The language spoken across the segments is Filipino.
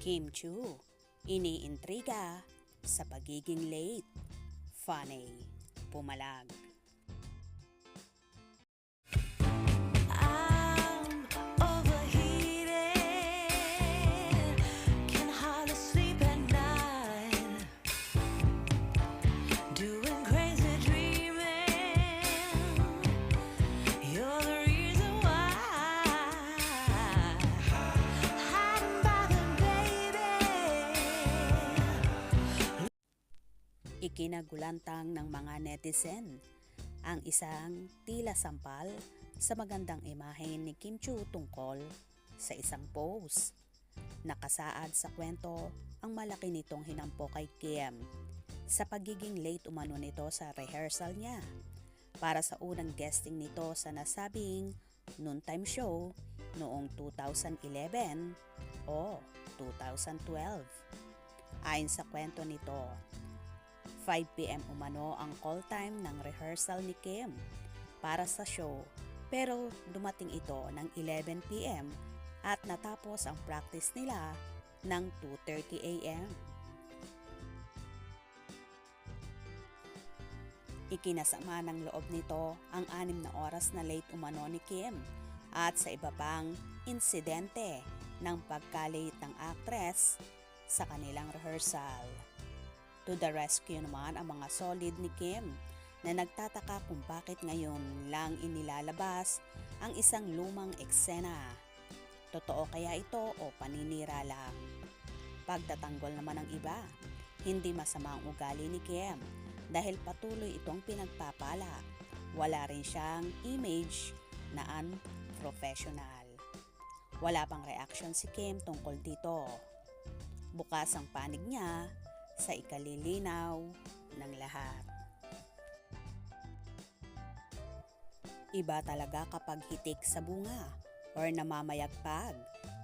Kim Chiu, iniintriga sa pagiging late. Funny, pumalag. I'm overheated, can hardly sleep at night, doing crazy dreaming. You're the reason why. Hiding by the baby. Ikinagulantang ng mga netizen ang isang tila sampal sa magandang imahe ni Kim Chiu tungkol sa isang post. Nakasaad sa kwento ang malaki nitong hinampo kay Kim sa pagiging late umano nito sa rehearsal niya para sa unang guesting nito sa nasabing noontime show noong 2011 o 2012. Ayon sa kwento nito, 5 p.m. umano ang call time ng rehearsal ni Kim para sa show, pero dumating ito ng 11 p.m. at natapos ang practice nila ng 2:30 a.m. Ikinasama ng loob nito ang 6 na oras na late umano ni Kim at sa iba pang insidente ng pagka-late ng actress sa kanilang rehearsal. To the rescue naman ang mga solid ni Kim na nagtataka kung bakit ngayon lang inilalabas ang isang lumang eksena. Totoo kaya ito o paninira lang? Pagtatanggol naman ng iba, hindi masama ang ugali ni Kim dahil patuloy itong pinagpapala. Wala rin siyang image na unprofessional. Wala pang reaction si Kim tungkol dito. Bukas ang panig niya sa ikalilinaw ng lahat. Iba talaga kapag hitik sa bunga or namamayagpag,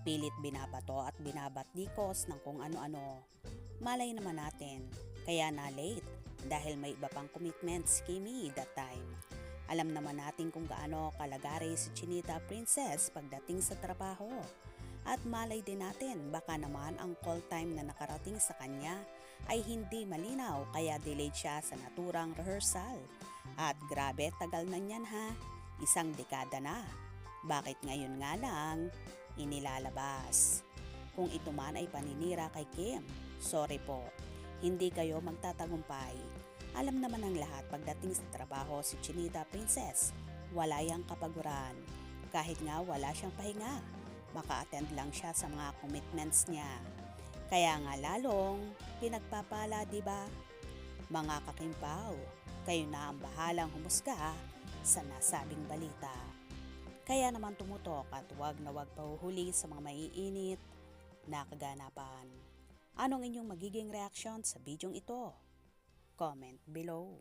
pilit binabato at binabatdikos ng kung ano-ano. Malay naman natin, kaya na late dahil may iba pang commitments Kimi that time. Alam naman natin kung gaano kalagari si Chinita Princess pagdating sa trabaho. At malay din natin baka naman ang call time na nakarating sa kanya ay hindi malinaw kaya delayed siya sa naturang rehearsal. At grabe tagal na niyan ha, 1 dekada na. Bakit ngayon nga lang inilalabas? Kung ito man ay paninira kay Kim, sorry po, hindi kayo magtatagumpay. Alam naman ng lahat pagdating sa trabaho si Chinita Princess, wala yang kapaguran. Kahit nga wala siyang pahinga, maka-attend lang siya sa mga commitments niya. Kaya nga lalong pinagpapala, diba? Mga kakimpaw, kayo na ang bahalang humusga sa nasabing balita. Kaya naman tumutok at wag na wag pahuhuli sa mga maiinit na kaganapan. Anong inyong magiging reaksyon sa bidyong ito? Comment below.